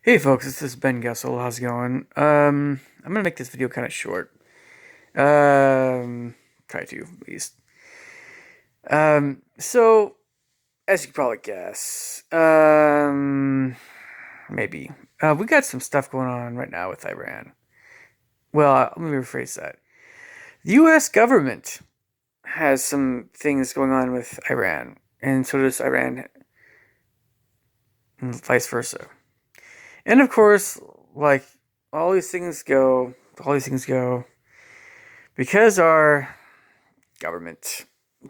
Hey folks, this is Ben Gessel. How's it going? I'm gonna make this video kind of short. Try to at least. So as you can probably guess, maybe we got some stuff going on right now with Iran. Well, let me rephrase that. The U.S. government has some things going on with Iran, and so does Iran, and vice versa. And of course, like all these things go, all these things go. Because our government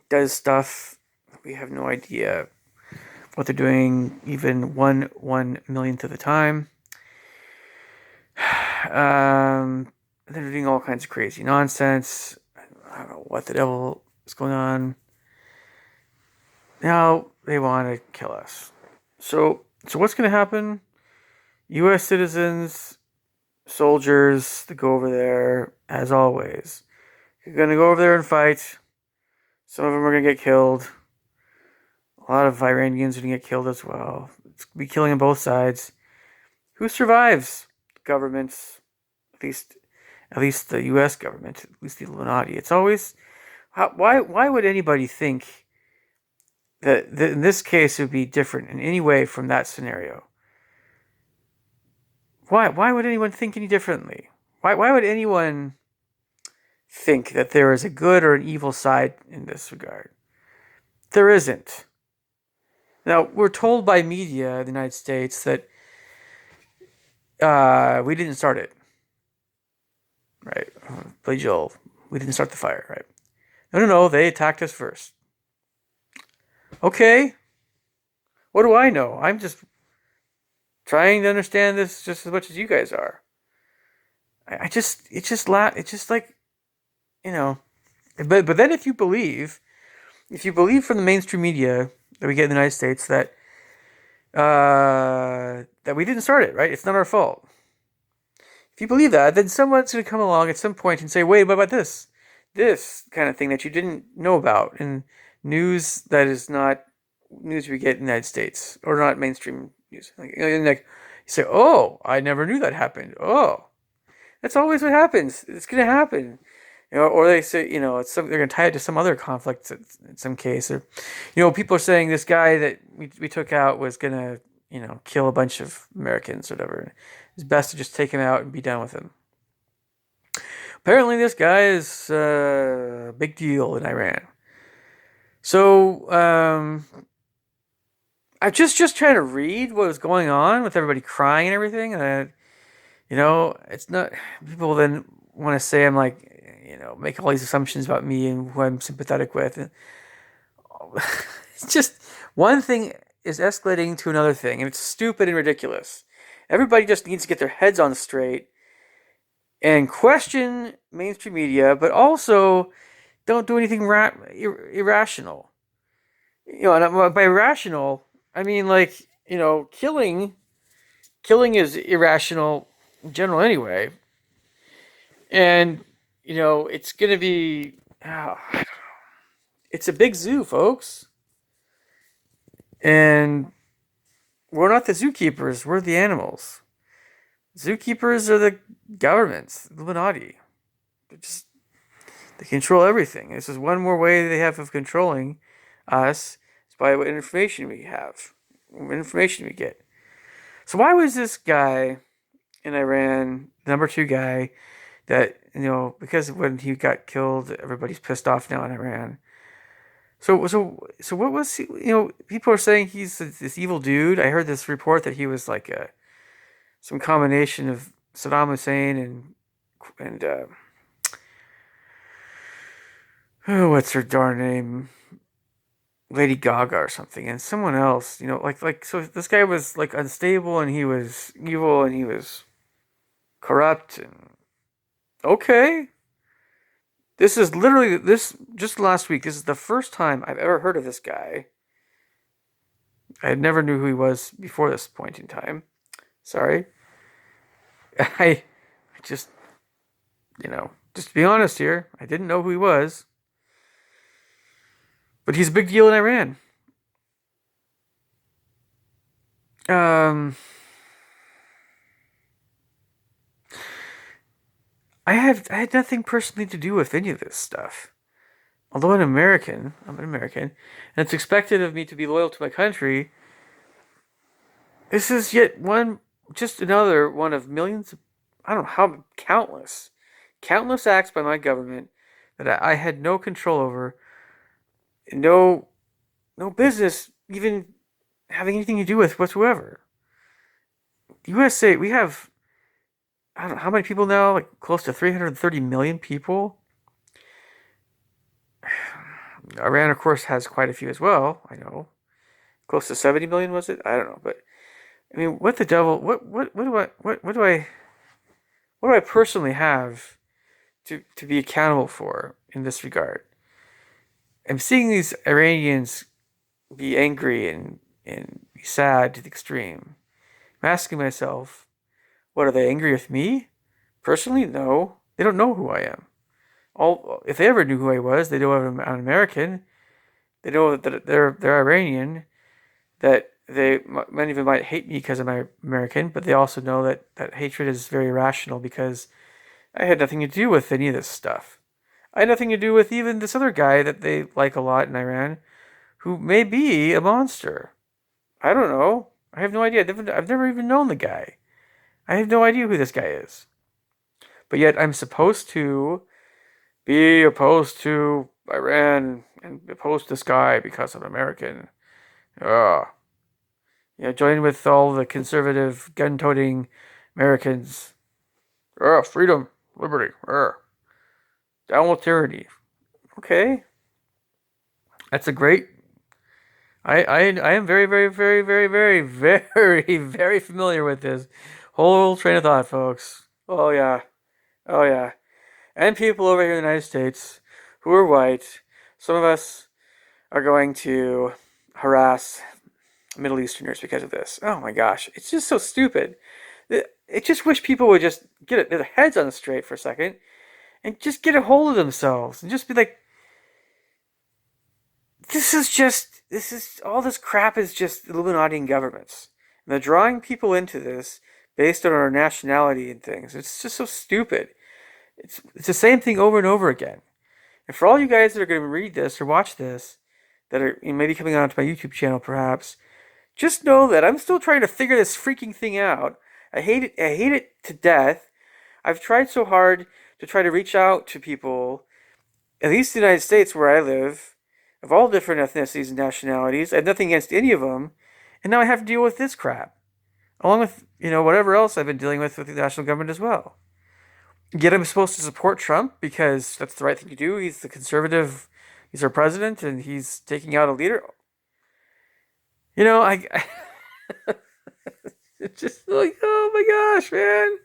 does stuff, we have no idea what they're doing, even one millionth of the time. They're doing all kinds of crazy nonsense. I don't know what the devil is going on. Now they want to kill us. So what's going to happen? U.S. citizens, soldiers that go over there, as always, you're going to go over there and fight. Some of them are going to get killed. A lot of Iranians are going to get killed as well. It's going to be killing on both sides. Who survives? Governments, at least the U.S. government, at least the Illuminati. It's always why would anybody think that in this case it would be different in any way from that scenario? Why would anyone think any differently? Why would anyone think that there is a good or an evil side in this regard? There isn't. Now, we're told by media in the United States that we didn't start it, right? Play Joel. We didn't start the fire, right? No. They attacked us first. Okay. What do I know? I'm just trying to understand this just as much as you guys are. It's just like, you know. But then if you believe from the mainstream media that we get in the United States that we didn't start it, right? It's not our fault. If you believe that, then someone's going to come along at some point and say, "Wait, what about this? This kind of thing that you didn't know about in news that is not news we get in the United States or not mainstream news." Like you say, "Oh, I never knew that happened." Oh, that's always what happens. It's going to happen. Or they say, they're going to tie it to some other conflict in some case. Or, people are saying this guy that we took out was going to, kill a bunch of Americans or whatever. It's best to just take him out and be done with him. Apparently, this guy is a big deal in Iran. So, I'm just trying to read what was going on with everybody crying and everything. And, it's not, people then want to say I'm like, make all these assumptions about me and who I'm sympathetic with. And it's just one thing is escalating to another thing, and it's stupid and ridiculous. Everybody just needs to get their heads on straight and question mainstream media, but also don't do anything irrational. And by irrational, I mean killing is irrational in general anyway. And it's going to be. It's a big zoo, folks. And we're not the zookeepers, we're the animals. Zookeepers are the governments, the Illuminati. They control everything. This is one more way they have of controlling us. It's by what information we have, what information we get. So why was this guy in Iran, the number 2 guy, that, because when he got killed, everybody's pissed off now in Iran. So what was he, people are saying he's this evil dude. I heard this report that he was like some combination of Saddam Hussein and what's her darn name? Lady Gaga or something, and someone else, so this guy was like unstable and he was evil and he was corrupt and okay. This is literally just last week. This is the first time I've ever heard of this guy. I never knew who he was before this point in time. Sorry. I just, just to be honest here, I didn't know who he was. But he's a big deal in Iran. I had nothing personally to do with any of this stuff. Although I'm an American, and it's expected of me to be loyal to my country. This is yet just another one of millions. I don't know how countless acts by my government that I had no control over, no, no business even having anything to do with whatsoever. The USA, we have, I don't know how many people now, like close to 330 million people. Iran, of course, has quite a few as well. I know, close to 70 million was it? I don't know, but I mean, what the devil? What do I personally have to be accountable for in this regard? I'm seeing these Iranians be angry and be sad to the extreme. I'm asking myself, what, are they angry with me? Personally, no. They don't know who I am. If they ever knew who I was, they know I'm an American. They know that they're Iranian. That many of them might hate me because I'm American, but they also know that hatred is very irrational because I had nothing to do with any of this stuff. I had nothing to do with even this other guy that they like a lot in Iran, who may be a monster. I don't know. I have no idea. I've never even known the guy. I have no idea who this guy is. But yet I'm supposed to be opposed to Iran and opposed to this guy because I'm American. Ugh. Join with all the conservative, gun-toting Americans. Freedom, liberty. Down with tyranny. Okay. That's a great. I am very, very, very, very, very, very, very familiar with this whole train of thought, folks. Oh, yeah. Oh, yeah. And people over here in the United States who are white, some of us are going to harass Middle Easterners because of this. Oh my gosh, it's just so stupid. I just wish people would just get their heads on straight for a second and just get a hold of themselves and just be like, all this crap is just Illuminati and governments. And they're drawing people into this based on our nationality and things. It's just so stupid. It's the same thing over and over again. And for all you guys that are going to read this or watch this, that are maybe coming onto my YouTube channel perhaps, just know that I'm still trying to figure this freaking thing out. I hate it. I hate it to death. I've tried so hard to try to reach out to people, at least in the United States where I live, of all different ethnicities and nationalities. I have nothing against any of them. And now I have to deal with this crap. Along with, whatever else I've been dealing with the national government as well. Yet I'm supposed to support Trump because that's the right thing to do. He's the conservative, he's our president, and he's taking out a leader. I it's just like, oh my gosh, man.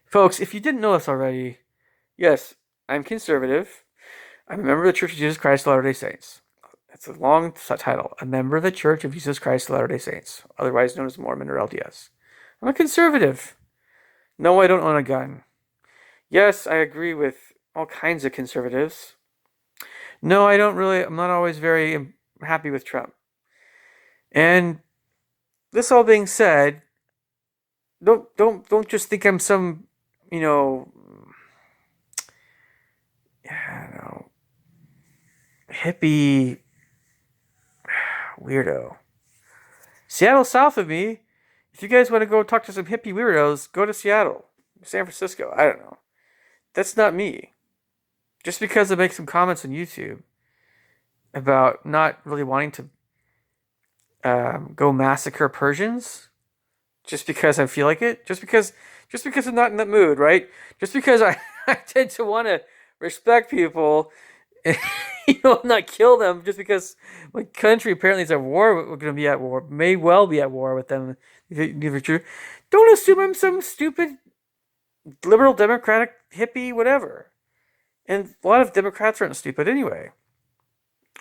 Folks, if you didn't know this already, yes, I'm conservative. I'm a member of the Church of Jesus Christ of Latter-day Saints. That's a long title. A member of the Church of Jesus Christ of Latter-day Saints, otherwise known as Mormon or LDS. I'm a conservative. No, I don't own a gun. Yes, I agree with all kinds of conservatives. No, I'm not always very happy with Trump. And this all being said, don't just think I'm some, I don't know, hippie weirdo. Seattle's south of me. If you guys want to go talk to some hippie weirdos, go to Seattle, San Francisco. I don't know. That's not me. Just because I make some comments on YouTube about not really wanting to go massacre Persians, just because I feel like it, just because I'm not in that mood, right? Just because I tend to want to respect people and not kill them, just because my country apparently is at war. We're going to be at war, may well be at war with them. If it's true, don't assume I'm some stupid liberal democratic hippie whatever. And a lot of Democrats aren't stupid anyway.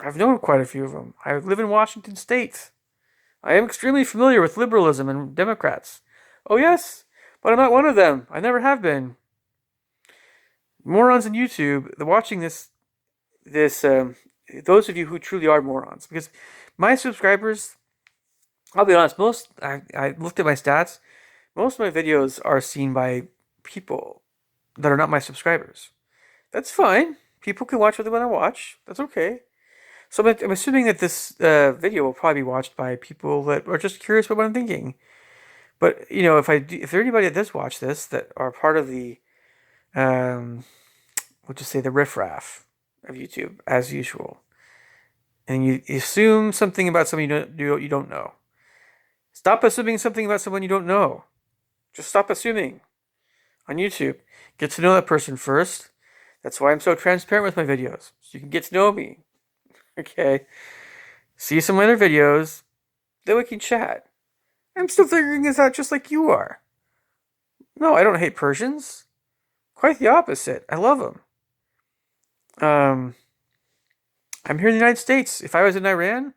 I've known quite a few of them. I live in Washington State. I am extremely familiar with liberalism and Democrats. Oh yes, but I'm not one of them. I never have been. Morons on YouTube, they're watching this, those of you who truly are morons, because my subscribers, I'll be honest, I looked at my stats, Most of my videos are seen by people that are not my subscribers. That's fine. People can watch what they want to watch. That's okay. So I'm assuming that this video will probably be watched by people that are just curious about what I'm thinking. But if there anybody that does watch this that are part of the, um, we'll just say the riffraff of YouTube, as usual, and you assume something about someone you don't know. Stop assuming something about someone you don't know. Just stop assuming on YouTube. Get to know that person first. That's why I'm so transparent with my videos. So you can get to know me. Okay? See some other videos. Then we can chat. I'm still figuring this out just like you are. No, I don't hate Persians. Quite the opposite. I love them. I'm here in the United States. If I was in Iran,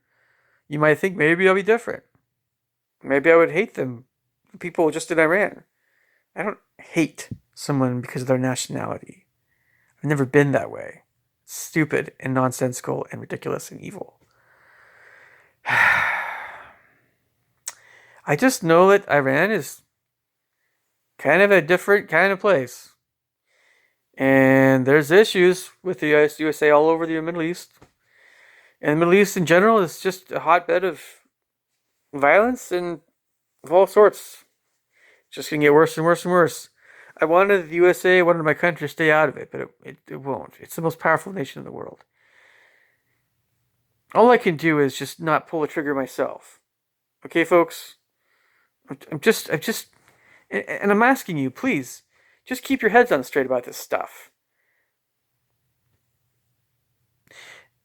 you might think maybe I'll be different. Maybe I would hate them. People just in Iran. I don't hate someone because of their nationality. I've never been that way. Stupid and nonsensical and ridiculous and evil. I just know that Iran is kind of a different kind of place. And there's issues with the USA all over the Middle East. And the Middle East in general is just a hotbed of violence and of all sorts. It's just going to get worse and worse and worse. I wanted the USA, I wanted my country to stay out of it, but it won't. It's the most powerful nation in the world. All I can do is just not pull the trigger myself. Okay, folks? And I'm asking you, please, just keep your heads on straight about this stuff.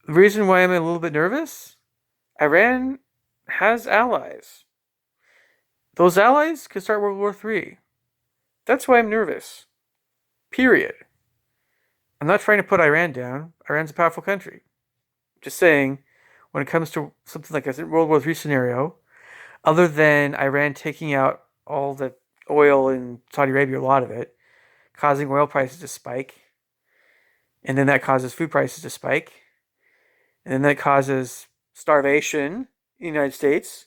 The reason why I'm a little bit nervous, Iran has allies. Those allies could start World War III. That's why I'm nervous. Period. I'm not trying to put Iran down. Iran's a powerful country. Just saying, when it comes to something like a World War III scenario, other than Iran taking out all the oil in Saudi Arabia, a lot of it, causing oil prices to spike, and then that causes food prices to spike, and then that causes starvation in the United States,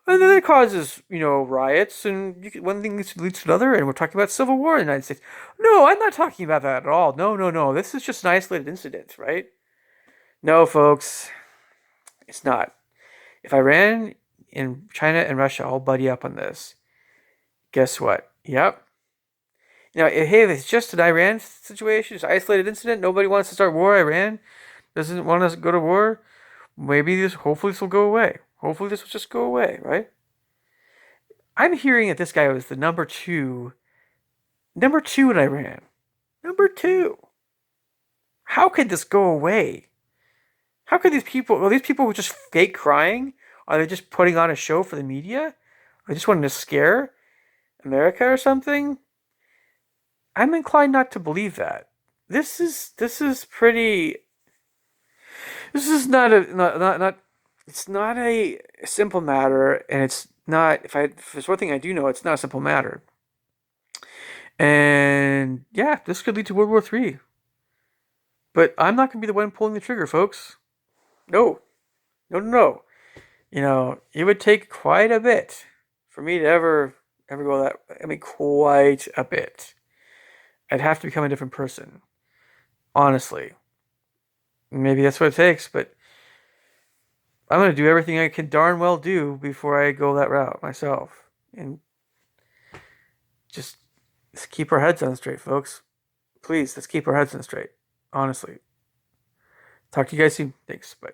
and then it causes, riots, and one thing leads to another, and we're talking about civil war in the United States. No, I'm not talking about that at all. No, no, no. This is just an isolated incident, right? No, folks, it's not. If Iran and China and Russia all buddy up on this, guess what? Yep. Hey, if it's just an Iran situation, it's an isolated incident, nobody wants to start war, Iran doesn't want us to go to war, hopefully this will go away. Hopefully this will just go away, right? I'm hearing that this guy was the number two in Iran. Number two. How could this go away? How could these people were just fake crying? Are they just putting on a show for the media? Are they just wanting to scare America or something? I'm inclined not to believe that. This is not it's not a simple matter, and it's not, if there's one thing I do know, it's not a simple matter. And yeah, this could lead to World War III. But I'm not going to be the one pulling the trigger, folks. No. No, no, no. It would take quite a bit for me to ever go that way. I mean, quite a bit. I'd have to become a different person. Honestly. Maybe that's what it takes, but I'm going to do everything I can darn well do before I go that route myself. And just let's keep our heads on straight, folks. Please, let's keep our heads on straight. Honestly. Talk to you guys soon. Thanks. Bye.